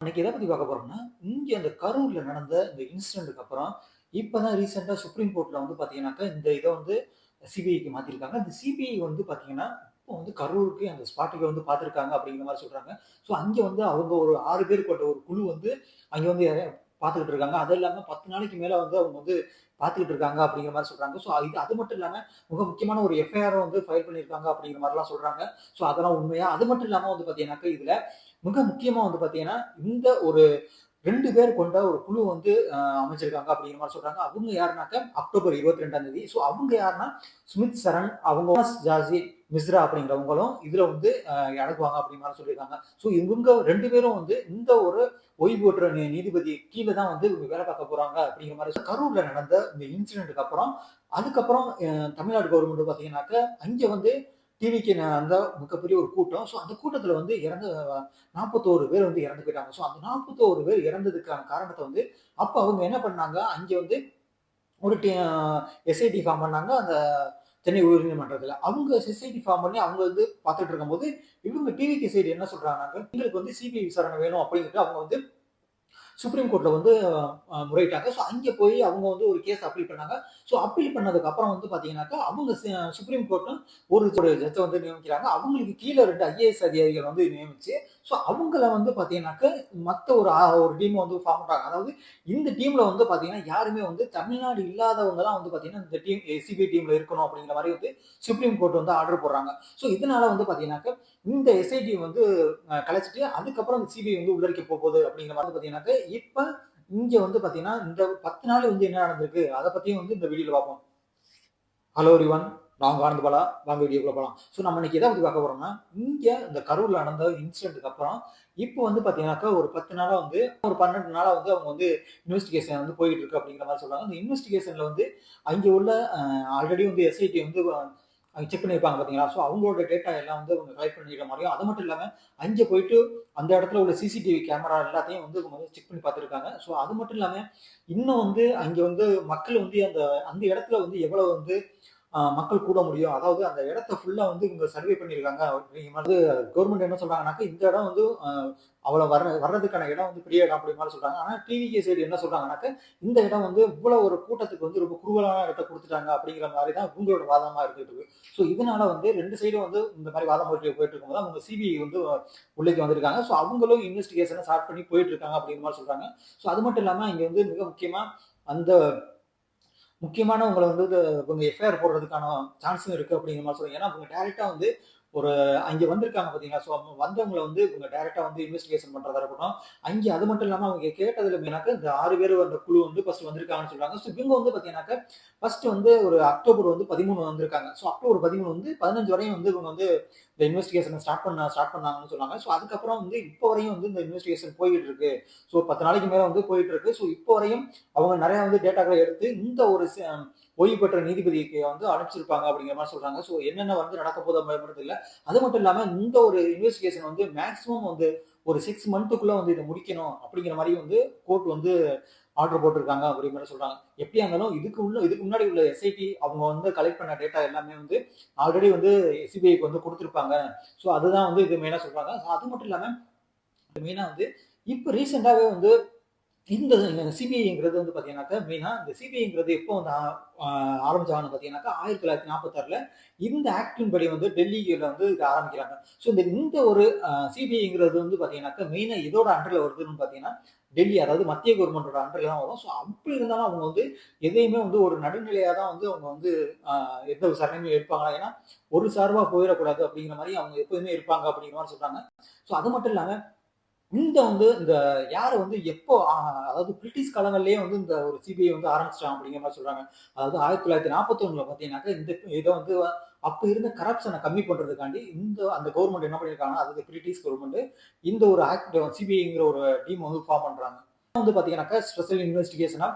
இன்னைக்கு எத பத்தி பார்க்க போறோம்னா, இங்க அந்த கரூர்ல நடந்த இந்த இன்சிடென்ட்க்கு அப்புறம், இப்பதான் ரீசென்ட்டா சுப்ரீம் கோர்ட்ல வந்து பார்த்தீங்கன்னாக்கா, இந்த இத வந்து சிபிஐக்கு மாத்திருக்காங்க. இந்த சிபிஐ வந்து பார்த்தீங்கன்னா, இப்போ வந்து கரூருக்கு அந்த ஸ்பாட்டுக்கு வந்து பார்த்துருக்காங்க அப்படிங்கிற மாரி சொல்றாங்க. ஸோ அங்க வந்து அவங்க ஒரு 6 பேர் கொண்ட ஒரு குழு வந்து அங்க வந்து பார்த்துக்கிட்டு இருக்காங்க. அது இல்லாம 10 நாளைக்கு மேல வந்து அவங்க வந்து பார்த்துக்கிட்டு இருக்காங்க அப்படிங்கிற மாரி சொல்றாங்க. ஸோ அது மட்டும் இல்லாம மிக முக்கியமான ஒரு எஃப்ஐஆர் வந்து ஃபைல் பண்ணியிருக்காங்க அப்படிங்கிற மாரிலாம் சொல்றாங்க. ஸோ அதெல்லாம் உண்மையா? அது மட்டும் இல்லாம வந்து பார்த்தீங்கன்னாக்கா, இதுல மிக முக்கியமா வந்து பார்த்தீங்கன்னா, இந்த ஒரு 2 பேர் கொண்ட ஒரு குழு வந்து அமைச்சிருக்காங்க அப்படிங்கிற மாரி சொல்றாங்க. அவங்க யாருனாக்க அக்டோபர் 22ஆம் தேதி. ஸோ அவங்க யாருன்னா, ஸ்மித் சரண், அவங்க ஜார்ஜி மிஸ்ரா அப்படிங்கிறவங்களும் இதுல வந்து அடங்குவாங்க அப்படிங்கிற மாரி சொல்லியிருக்காங்க. ஸோ இவங்க 2 பேரும் வந்து இந்த ஒரு ஓய்வு பெற்ற நீதிபதி கீழ தான் வந்து இவங்க வேலை பார்க்க போறாங்க அப்படிங்கிற மாரி கரூர்ல நடந்த இந்த இன்சிடென்ட்க்கு அப்புறம், அதுக்கப்புறம் தமிழ்நாடு கவர்மெண்ட் பார்த்தீங்கன்னாக்க, அங்க வந்து டிவிக்கு அந்த மிகப்பெரிய ஒரு கூட்டம். ஸோ அந்த கூட்டத்துல வந்து 41 பேர் வந்து இறந்து போயிட்டாங்க. ஸோ அந்த 41 பேர் இறந்ததுக்கான காரணத்த வந்து, அப்ப அவங்க என்ன பண்ணாங்க, அங்க வந்து ஒரு எஸ்ஐடி ஃபார்ம் பண்ணாங்க. அந்த சென்னை உயர்நீதிமன்றத்துல. அவங்க எஸ்ஐடி ஃபார்ம் பண்ணி அவங்க வந்து பார்த்துட்டு இருக்கும்போது, இவங்க டிவிகே சைடு என்ன சொல்றாங்கன்னாக்க, எங்களுக்கு வந்து சிபிஐ விசாரணை வேணும் அப்படின்ட்டு அவங்க வந்து சுப்ரீம் கோர்ட்ல வந்து முறையிட்டாங்க. ஸோ அங்க போய் அவங்க வந்து ஒரு கேஸ் அப்பீல் பண்ணாங்க. ஸோ அப்பீல் பண்ணதுக்கு அப்புறம் வந்து பார்த்தீங்கன்னாக்கா, அவங்க சுப்ரீம் கோர்ட்டும் ஒரு ஜட்ஜ வந்து நியமிக்கிறாங்க. அவங்களுக்கு கீழ 2 ஐஏஎஸ் அதிகாரிகள் வந்து நியமிச்சு, ஸோ அவங்கள வந்து பார்த்தீங்கன்னாக்கா, மத்த ஒரு டீம் வந்து ஃபார்ம் பண்றாங்க. அதாவது இந்த டீம்ல வந்து பார்த்தீங்கன்னா, யாருமே வந்து தமிழ்நாடு இல்லாதவங்க தான் வந்து பார்த்தீங்கன்னா, இந்த டீம் சிபிஐ டீம்ல இருக்கணும் அப்படிங்கிற மாரி வந்து சுப்ரீம் கோர்ட் வந்து ஆர்டர் போடுறாங்க. ஸோ இதனால வந்து பார்த்தீங்கன்னாக்கா, இந்த எஸ்ஐடி வந்து கலைச்சிட்டு அதுக்கப்புறம் அந்த சிபிஐ வந்து உள்ளரிக்க போகுது அப்படிங்கிற மாதிரி பார்த்தீங்கன்னாக்க, இப்ப இங்க வந்து பார்த்தீங்கன்னா, இந்த 10 நாள் வந்து என்ன நடந்திருக்கு? அத பத்தியும் வந்து இந்த வீடியோல பார்ப்போம். Hello everyone. நான் உங்க ஆனந்த் பாலா. வாங்க வீடியோக்குள்ள போலாம். ஸோ நம்ம இன்னைக்கு எத பத்தி பார்க்க போறோம்னா, இங்க இந்த கரூர்ல நடந்த இன்சிடென்ட்க்கு அப்புறம், இப்போ வந்து பார்த்தீங்கன்னாக்கா, ஒரு 10 நாளா வந்து ஒரு 12 நாளா வந்து அவங்க வந்து இன்வெஸ்டிகேஷன் வந்து போயிட்டு இருக்கு அப்படிங்கிற மாரி சொல்றாங்க. இந்த இன்வெஸ்டிகேஷன்ல வந்து அங்க உள்ள ஆல்ரெடி வந்து எஸ்ஐடி வந்து செக் பண்ணியிருப்பாங்க பார்த்தீங்களா? ஸோ அவங்களோட டேட்டா எல்லாம் வந்து அவங்க கலெக்ட் பண்ணிக்கிற மாரியும், அது மட்டும் இல்லாம அங்க போயிட்டு அந்த இடத்துல உள்ள சிசிடிவி கேமரா எல்லாத்தையும் வந்து இவங்க வந்து செக் பண்ணி பார்த்துருக்காங்க. ஸோ அது மட்டும் இல்லாம, இன்னும் வந்து அங்க வந்து மக்கள் வந்து அந்த அந்த இடத்துல வந்து எவ்வளவு வந்து மக்கள் கூட முடியும். அதாவது அந்த இடத்த ஃபுல்லா வந்து இவங்க சர்வே பண்ணியிருக்காங்க. அப்படிங்கிற மாதிரி கவர்மெண்ட் என்ன சொல்றாங்கன்னாக்க, இந்த இடம் வந்து அவ்வளவு வர்றதுக்கான இடம் வந்து பெரிய இடம் அப்படிங்கிற மாரி சொல்றாங்க. ஆனா டிவிகே சைடு என்ன சொல்றாங்கன்னாக்க, இந்த இடம் வந்து இவ்வளவு ஒரு கூட்டத்துக்கு வந்து ரொம்ப குறுகலான இடத்த குடுத்துட்டாங்க அப்படிங்கிற மாரி தான் இவங்களோட வாதமா இருந்துட்டு இருக்கு. ஸோ இதனால வந்து 2 சைடும் வந்து இந்த மாரி வாதம் போயிட்டு இருக்கும்போது, அவங்க சிபிஐ வந்து உள்ளேக்கு வந்திருக்காங்க. ஸோ அவங்களும் இன்வெஸ்டிகேஷன ஸ்டார்ட் பண்ணி போயிட்டு இருக்காங்க அப்படிங்கிற மாரி சொல்றாங்க. ஸோ அது மட்டும் இல்லாம இங்க வந்து மிக முக்கியமா அந்த முக்கியமானவங்கள வந்து இவங்க எஃப்ஐஆர் போடுறதுக்கான சான்ஸும் இருக்கு அப்படிங்கிற மாரி சொல்றாங்க. ஏன்னா, இவங்க டைரக்ட்டா வந்து ஒரு அங்க வந்திருக்காங்க பார்த்தீங்களா? ஸோ வந்தவங்கள வந்து இவங்க டைரக்ட்டா வந்து இன்வெஸ்டிகேஷன் பண்றதா இருக்கட்டும். அங்க அது மட்டும் இல்லாம அவங்க கேட்டதுல மெயினாக்க இந்த 6 பேர் அந்த குழு வந்து ஃபர்ஸ்ட் வந்திருக்காங்கன்னு சொல்றாங்க. ஸோ இவங்க வந்து பார்த்தீங்கன்னாக்க, ஃபர்ஸ்ட் வந்து ஒரு அக்டோபர் வந்து 13 வந்திருக்காங்க. ஸோ அக்டோபர் 13 வந்து 15 வரையும் வந்து இவங்க வந்து இந்த இன்வெஸ்டிகேஷன ஸ்டார்ட் பண்ணாங்கன்னு சொன்னாங்க. ஸோ அதுக்கப்புறம் வந்து இப்போ வரையும் வந்து இந்த இன்வெஸ்டிகேஷன் போய்க்கிட்டு இருக்கு. ஸோ 10 நாளைக்கு மேல வந்து போயிட்டு இருக்கு. ஸோ இப்போ வரையும் அவங்க நெறைய வந்து டேட்டாக்கள எடுத்து இந்த ஒரு ஓய்வு பெற்ற நீதிபதிக்கு வந்து அனுப்பிச்சிருப்பாங்க அப்படிங்கிற மாரி சொல்றாங்க. ஸோ என்னென்ன வந்து நடக்க போகுது அப்படிங்கிறது இல்ல. அது மட்டும் இல்லாம இந்த ஒரு இன்வெஸ்டிகேஷன் வந்து மேக்ஸிமம் வந்து ஒரு 6 மந்த்துக்குள்ள வந்து இத முடிக்கணும் அப்படிங்கிற மாரி வந்து கோர்ட் வந்து ஆர்டர் போட்டிருக்காங்க அப்படிங்கிற மாரி சொல்றாங்க. எப்படியா இருந்தாலும் இதுக்கு முன்னாடி உள்ள எஸ்ஐடி அவங்க வந்து கலெக்ட் பண்ண டேட்டா எல்லாமே வந்து ஆல்ரெடி வந்து சிபிஐக்கு வந்து குடுத்திருப்பாங்க. ஸோ அதுதான் வந்து இது மெயினா சொல்றாங்க. அது மட்டும் இல்லாம மெயினா வந்து இப்ப ரீசென்ட்டாவே வந்து இந்த சிபிஐங்கிறது வந்து பார்த்தீங்கன்னாக்கா, மெயினா இந்த சிபிஐங்கிறது எப்போ வந்து ஆரம்பிச்சாங்கன்னு பார்த்தீங்கன்னாக்கா, 1946ல இந்த ஆக்டின் படி வந்து டெல்லியில வந்து இது ஆரம்பிக்கிறாங்க. ஸோ இந்த ஒரு சிபிஐங்கிறது வந்து பார்த்தீங்கன்னாக்கா, மெயினா எதோட அண்டர்ல வருதுன்னு பார்த்தீங்கன்னா, டெல்லி அதாவது மத்திய கவர்மெண்டோட அண்டர்ல தான் வரும். ஸோ அப்படி இருந்தாலும் அவங்க வந்து எதையுமே வந்து ஒரு நடுநிலையா தான் வந்து அவங்க வந்து எந்த விசாரணையுமே எடுப்பாங்க. ஏன்னா, ஒரு சார்பா போயிறக்கூடாது அப்படிங்கிற மாரி அவங்க எப்போதுமே இருப்பாங்க அப்படிங்கிற மாரி சொல்றாங்க. ஸோ அது மட்டும் இல்லாம இந்த யாரு வந்து எப்போ அதாவது பிரிட்டிஷ் காலங்கள்லயே வந்து இந்த ஒரு சிபிஐ வந்து ஆரம்பிச்சுட்டாங்க அப்படிங்கிற மாரி சொல்றாங்க. அதாவது 1941ல பார்த்தீங்கன்னாக்கா, இந்த இத வந்து அப்ப இருந்த கரப்ஷன கம்மி பண்றதுக்காண்டி அந்த கவர்ன்மெண்ட் என்ன பண்ணியிருக்காங்கன்னா, அதாவது பிரிட்டிஷ் கவர்ன்மெண்ட் இந்த ஒரு ஆக்ட் சிபிஐங்கிற ஒரு டீம் வந்து ஃபார்ம் பண்றாங்க. வந்து பார்த்தீங்கன்னாக்கா, ஸ்பெஷல் இன்வெஸ்டிகேஷனா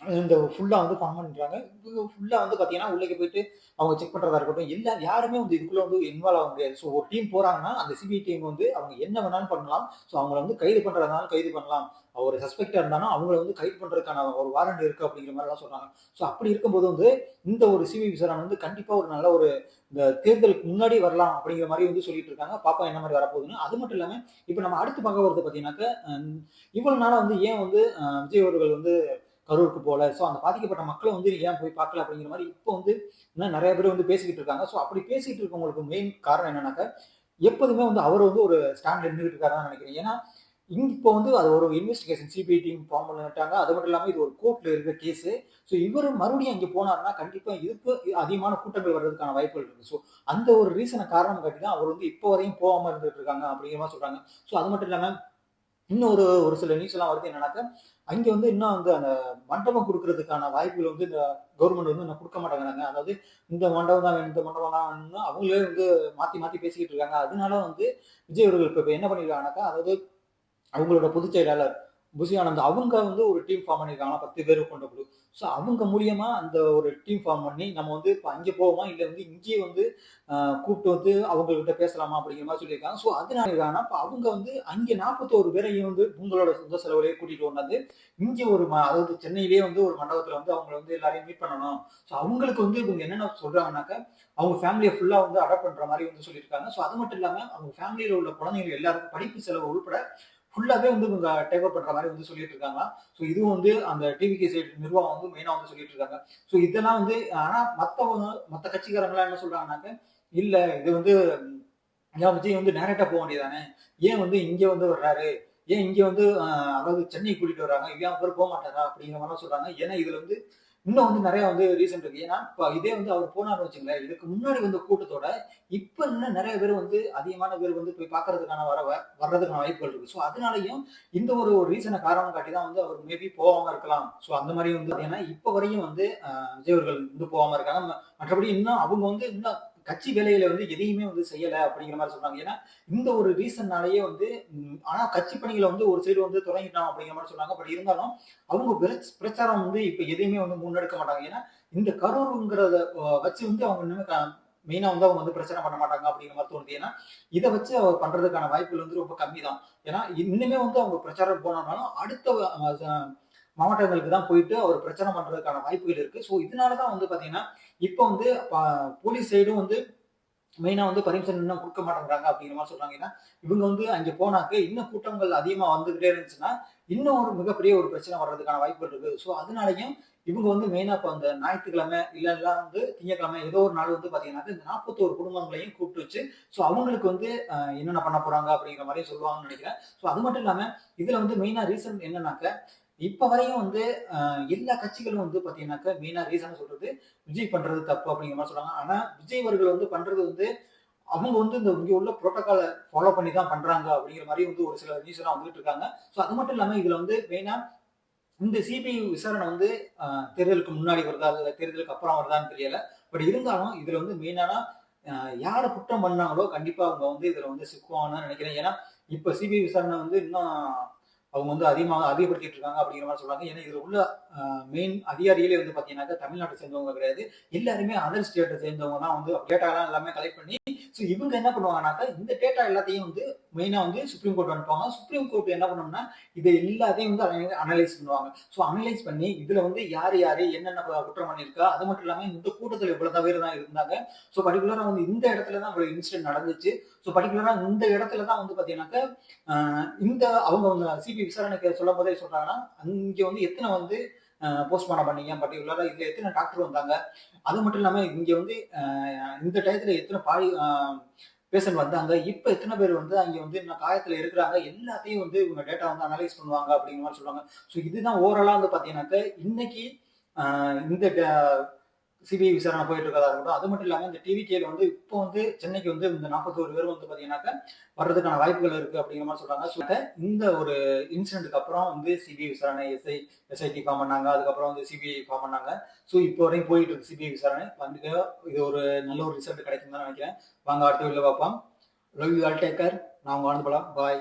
இந்த ஃபுல்லா வந்து ஃபார்ம் பண்றாங்க. இவங்க ஃபுல்லா வந்து பார்த்தீங்கன்னா, உள்ளேக்கு போயிட்டு அவங்க செக் பண்றதா இருக்கட்டும், யாருமே வந்து இதுக்குள்ள வந்து இன்வால்வ் ஆக முடியாது. ஸோ ஒரு டீம் போறாங்கன்னா, அந்த சிபிஐ டீம் வந்து அவங்க என்ன வேணாலும் பண்ணலாம். ஸோ அவங்கள வந்து கைது பண்றதுனாலும் கைது பண்ணலாம். ஒரு சஸ்பெக்ட்டா இருந்தாலும் அவங்கள வந்து கைது பண்றதுக்கான ஒரு வாரண்ட் இருக்கு அப்படிங்கிற மாரிலாம் சொல்றாங்க. ஸோ அப்படி இருக்கும்போது வந்து, இந்த ஒரு சிபிஐ விசாரணை வந்து கண்டிப்பா ஒரு நல்ல ஒரு இந்த தேர்தலுக்கு முன்னாடி வரலாம் அப்படிங்கிற மாரி வந்து சொல்லிட்டு இருக்காங்க. பாப்போம் என்ன மாரி வரப்போகுதுன்னு. அது மட்டும் இல்லாம, இப்ப நம்ம அடுத்து பார்க்க போறது பார்த்தீங்கன்னாக்க, இவ்வளவு நாளா வந்து ஏன் வந்து விஜய் அவர்கள் வந்து கரூருக்கு போல. ஸோ அந்த பாதிக்கப்பட்ட மக்களும் வந்து ஏன் போய் பார்க்கல அப்படிங்கிற மாரி இப்போ வந்து இன்னும் நெறைய பேர் வந்து பேசிக்கிட்டு இருக்காங்க. ஸோ அப்படி பேசிட்டு இருக்கவங்களுக்கு மெயின் காரணம் என்னன்னாக்க, எப்போதுமே வந்து அவர் வந்து ஒரு ஸ்டாண்ட்ல நின்னுட்டு இருக்காருன்னு நினைக்கிறேன். ஏன்னா, இப்போ வந்து அது ஒரு இன்வெஸ்டிகேஷன் சிபிஐ டீம் ஃபார்ம் பண்ணிட்டாங்க. அது மட்டும் இல்லாம இது ஒரு கோர்ட்ல இருக்கிற கேஸ். ஸோ இவரு மறுபடியும் அங்க போனாருன்னா, கண்டிப்பா இதுக்கு அதிகமான கூட்டங்கள் வர்றதுக்கான வாய்ப்புகள் இருக்கு. ஸோ அந்த ஒரு ரீசன காரணம் காட்டி தான் அவர் வந்து இப்போ வரையும் போகாம இருந்துட்டு இருக்காங்க அப்படிங்கிற மாரி சொல்றாங்க. ஸோ அது மட்டும் இல்லாம இன்னும் ஒரு ஒரு சில நியூஸ் எல்லாம் வருது என்னன்னாக்க, அங்க வந்து இன்னும் வந்து அந்த மண்டபம் குடுக்குறதுக்கான வாய்ப்புகள் வந்து இந்த கவர்மெண்ட் வந்து இன்னும் குடுக்க மாட்டேங்கிறாங்க. அதாவது இந்த மண்டபம் தான் வேணும், இந்த மண்டபம் தான் வேணும்னு அவங்களே வந்து மாத்தி மாத்தி பேசிக்கிட்டு இருக்காங்க. அதனால வந்து விஜய் அவர்கள் இப்ப என்ன பண்ணிருக்காங்கன்னாக்கா, அதாவது அவங்களோட பொதுச் செயலாளர் புசி ஆனந்த் அவங்க வந்து ஒரு டீம் ஃபார்ம் பண்ணியிருக்காங்க 10 பேர் கொண்ட குழு. ஸோ அவங்க மூலியமா அந்த ஒரு டீம் ஃபார்ம் பண்ணி நம்ம வந்து இப்ப அங்கே போவோமா இல்ல வந்து இங்கேயே வந்து கூப்பிட்டு வந்து அவங்ககிட்ட பேசலாமா அப்படிங்கிற மாதிரி சொல்லியிருக்காங்க. ஸோ அதனால என்னன்னா, அப்ப அவங்க வந்து அங்கே 41 பேரையும் வந்து உங்களோட சொந்த செலவுலயே கூட்டிட்டு வந்தாந்து இங்கே ஒரு அதாவது சென்னையிலேயே வந்து ஒரு மண்டபத்துல வந்து அவங்க வந்து எல்லாரையும் மீட் பண்ணணும். ஸோ அவங்களுக்கு வந்து இவங்க என்னென்ன சொல்றாங்கன்னாக்க அவங்க ஃபேமிலியை ஃபுல்லா வந்து அடாப்ட் பண்ற மாதிரி வந்து சொல்லியிருக்காங்க. ஸோ அது மட்டும் இல்லாம அவங்க ஃபேமிலியில உள்ள குழந்தைகள் எல்லாருக்கும் படிப்பு செலவு உள்பட ஃபுல்லாவே வந்து இவங்க டேக் ஓவர் பண்ற மாதிரி வந்து சொல்லிட்டு இருக்காங்க. ஸோ இதுவும் வந்து அந்த டிவிகே சைடு நிர்வாகம் வந்து மெயினா வந்து சொல்லிட்டு இருக்காங்க. ஸோ இதெல்லாம் வந்து ஆனா மத்த கட்சிக்காரங்க என்ன சொல்றாங்கன்னாக்க, இல்ல இது வந்து ஏன் விஜய் வந்து டைரக்டா போக வேண்டியதானே? ஏன் வந்து இங்க வந்து வர்றாரு? ஏன் இங்க வந்து அதாவது சென்னை கூட்டிட்டு வர்றாங்க. ஏன் அவர் போக மாட்டாரா? அப்படிங்கிற மாதிரிலாம் சொல்றாங்க. ஏன்னா இதுல வந்து இன்னும் வந்து நிறைய வந்து ரீசன் இருக்கு. ஏன்னா இப்ப இதே வந்து அவர் போனார்னு வச்சுங்களேன், இதுக்கு முன்னாடி வந்த கூட்டத்தோட இப்ப இன்னும் நிறைய பேர் வந்து அதிகமான பேர் வந்து போய் பார்க்கறதுக்கான வர்றதுக்கான வாய்ப்புகள் இருக்கு. ஸோ அதனாலயும் இந்த ஒரு ஒரு ரீசன காரணம் காட்டி தான் வந்து அவர் மேபி போகாம இருக்கலாம். ஸோ அந்த மாதிரி வந்து ஏன்னா இப்ப வரையும் வந்து விஜய் அவர்கள் வந்து போகாம இருக்காங்க. மற்றபடி இன்னும் அவங்க வந்து இன்னும் கட்சி வேலைகளை வந்து எதையுமே வந்து செய்யல அப்படிங்கிற மாதிரி சொல்றாங்க. ஏன்னா இந்த ஒரு ரீசன்னாலேயே வந்து ஆனா கட்சி பணிகளை வந்து ஒரு சைடு வந்து தொடங்கிட்டோம் அப்படிங்கிற மாதிரி சொன்னாங்க. பட் இருந்தாலும் அவங்க பிரச்சாரம் வந்து இப்ப எதையுமே வந்து முன்னெடுக்க மாட்டாங்க. ஏன்னா இந்த கரூருங்கிறத வச்சு வந்து அவங்க இன்னுமே மெயினா வந்து அவங்க வந்து பிரச்சனை பண்ண மாட்டாங்க அப்படிங்கிற மாதிரி தோணுது. ஏன்னா இதை வச்சு அவர் பண்றதுக்கான வாய்ப்புகள் வந்து ரொம்ப கம்மி தான். ஏன்னா இன்னுமே வந்து அவங்க பிரச்சாரம் போனாலும் அடுத்த மாவட்டங்களுக்கு தான் போயிட்டு அவர் பிரச்சனை பண்றதுக்கான வாய்ப்புகள் இருக்கு. ஸோ இதனாலதான் வந்து பாத்தீங்கன்னா இப்ப வந்து போலீஸ் சைடும் வந்து மெயினா வந்து பர்மிஷன் இன்னும் கொடுக்க மாட்டேங்கிறாங்க அப்படிங்கிற மாதிரி சொல்றாங்க. ஏன்னா இவங்க வந்து அங்க போனாக்க இன்னும் கூட்டங்கள் அதிகமா வந்துகிட்டே இருந்துச்சுன்னா இன்னும் ஒரு மிகப்பெரிய ஒரு பிரச்சனை வர்றதுக்கான வாய்ப்புகள் இருக்கு. ஸோ அதனாலயும் இவங்க வந்து மெயினா இப்ப அந்த ஞாயிற்றுக்கிழமை இல்ல வந்து திங்கட்கிழமை ஏதோ ஒரு நாள் வந்து பாத்தீங்கன்னா இந்த 41 குடும்பங்களையும் கூப்பிட்டு வச்சு ஸோ அவங்களுக்கு வந்து என்னென்ன பண்ண போறாங்க அப்படிங்கிற மாதிரி சொல்லுவாங்கன்னு நினைக்கிறேன். ஸோ அது மட்டும் இல்லாம இதுல வந்து மெயினா ரீசன் என்னன்னாக்க இப்ப வரையும் வந்து எல்லா கட்சிகளும் வந்து பாத்தீங்கன்னாக்க மெயினா ரீசன் சொல்றது விஜய் பண்றது தப்பு அப்படிங்கிற மாதிரி சொல்றாங்க. ஆனா விஜய் அவர்கள் வந்து பண்றது வந்து அவங்க வந்து இந்த இங்க உள்ள புரோட்டோகால ஃபாலோ பண்ணி தான் பண்றாங்க அப்படிங்கிற மாதிரி வந்து ஒரு சில நியூஸ் எல்லாம் வந்துட்டு இருக்காங்க. ஸோ அது மட்டும் இல்லாம இதுல வந்து மெயினா இந்த சிபிஐ விசாரணை வந்து தேர்தலுக்கு முன்னாடி வருதா இல்ல தேர்தலுக்கு அப்புறம் வருதான்னு தெரியல. பட் இருந்தாலும் இதுல வந்து மெயினான யாரு குற்றம் பண்ணாங்களோ கண்டிப்பா அவங்க வந்து இதுல வந்து சிக்குவாங்கன்னு நினைக்கிறேன். ஏன்னா இப்ப சிபிஐ விசாரணை வந்து இன்னும் அவங்க வந்து அதிகப்படுத்திட்டு இருக்காங்க அப்படிங்கிற மாதிரி சொல்றாங்க. ஏன்னா இதுல உள்ள மெயின் அதிகாரிகளே வந்து பாத்தீங்கன்னாக்கா தமிழ்நாட்டை சேர்ந்தவங்க கிடையாது. எல்லாருமே அதர் ஸ்டேட்டை சேர்ந்தவங்க தான் வந்து டேட்டா எல்லாம் எல்லாமே கலெக்ட் பண்ணி ஸோ இவங்க என்ன பண்ணுவாங்கன்னாக்கா இந்த டேட்டா எல்லாத்தையும் வந்து மெயினா வந்து சுப்ரீம் கோர்ட் அனுப்புவாங்க. சுப்ரீம் கோர்ட் என்ன பண்ணணும்னா இதை எல்லாத்தையும் வந்து அனலைஸ் பண்ணுவாங்க. ஸோ அனலைஸ் பண்ணி இதுல வந்து யாரு யாரு என்னென்ன குற்றம் பண்ணியிருக்கா அது மட்டும் இல்லாம இந்த கூட்டத்தில் இவ்வளவு பேர் தான் இருந்தாங்க. ஸோ பர்டிகுலரா வந்து இந்த இடத்துல தான் ஒரு இன்சிடென்ட் நடந்துச்சு. ஸோ பர்டிகுலரா இந்த இடத்துல தான் வந்து பாத்தீங்கன்னாக்கா இந்த அவங்க சிபிஐ விசாரணைக்கு சொல்லும் போதே சொல்றாங்கன்னா அங்க வந்து எத்தனை வந்து போஸ்ட்மார்டம் பண்ணீங்க பர்டிகுலரா இதுல எத்தனை டாக்டர் வந்தாங்க அது மட்டும் இல்லாம இங்க வந்து இந்த டயத்துல எத்தனை பேஷண்ட் வந்தாங்க இப்ப எத்தனை பேர் வந்து அங்க வந்து இன்னும் காயத்துல இருக்கிறாங்க எல்லாத்தையும் வந்து இவங்க டேட்டா வந்து அனலைஸ் பண்ணுவாங்க அப்படிங்கிற மாதிரி சொல்றாங்க. ஸோ இதுதான் ஓவராலா வந்து பாத்தீங்கன்னாக்க இன்னைக்கு இந்த சிபிஐ விசாரணை போயிட்டு இருக்கதா இருக்கட்டும். அது மட்டும் இல்லாம இந்த டிவிகேல வந்து இப்போ வந்து சென்னைக்கு வந்து இந்த 41 பேர் வந்து பாத்தீங்கன்னாக்க வர்றதுக்கான வாய்ப்புகள் இருக்கு அப்படிங்கிற மாதிரி சொல்றாங்க. ஸோ இந்த ஒரு இன்சிடென்ட்க்கு அப்புறம் வந்து சிபிஐ விசாரணை எஸ்ஐடி ஃபார்ம் பண்ணாங்க. அதுக்கப்புறம் வந்து சிபிஐ ஃபார்ம் பண்ணாங்க. ஸோ இப்போ வரையும் போயிட்டு இருக்கு சிபிஐ விசாரணை வந்து இது ஒரு நல்ல ஒரு ரிசல்ட் கிடைக்கும் தான் நினைக்கிறேன். வாங்க அடுத்த வீடியோல பார்ப்போம். Love you all take care. நான் உங்க ஆனந்த் பாலா. பாய்.